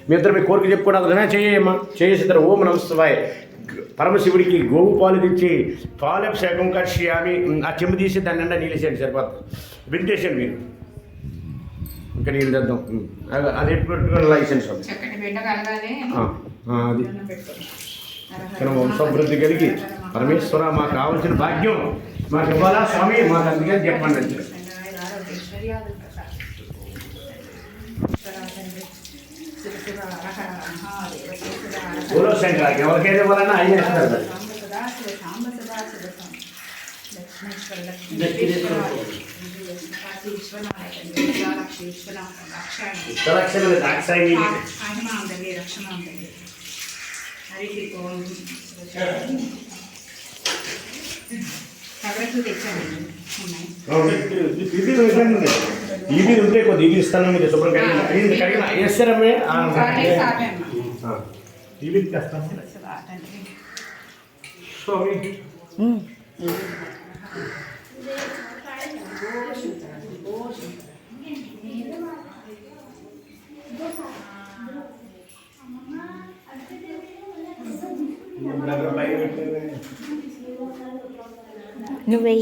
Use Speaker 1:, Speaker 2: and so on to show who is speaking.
Speaker 1: మీ ఇద్దరు మీ కోరిక చెప్పుకోవడం చేయమ్మా చేసేద్దరు. ఓం నమః శివాయ. పరమశివుడికి గోవు పాలు తెచ్చి పాలభిషేకం కట్టి ఆమె ఆ చెంబు తీసి దాని నిండా నీళ్ళేసేయండి, సరిపోతుంది. వింటేసేయండి మీరు. ఇంకా నీళ్ళు తెద్దాం. అది ఎప్పుడు లైసెన్స్ అది ఇక్కడ వంశవృద్ధి కలిగి పరమేశ్వర మాకు కావాల్సిన భాగ్యం మాకు ఇవ్వాలా స్వామి, మాకు అందుకని చెప్పండి అంటే శంకరాకి ఎవరికైతే ఇవ్వాలన్నా ఆయన ఇస్తారు. ఇది ఉంటే కొద్ది ఇది ఇస్తాను మీరు శుభ్రం కడిగిన వేస్తారమ్మే ఇవి తెస్తాను.
Speaker 2: నువ్వే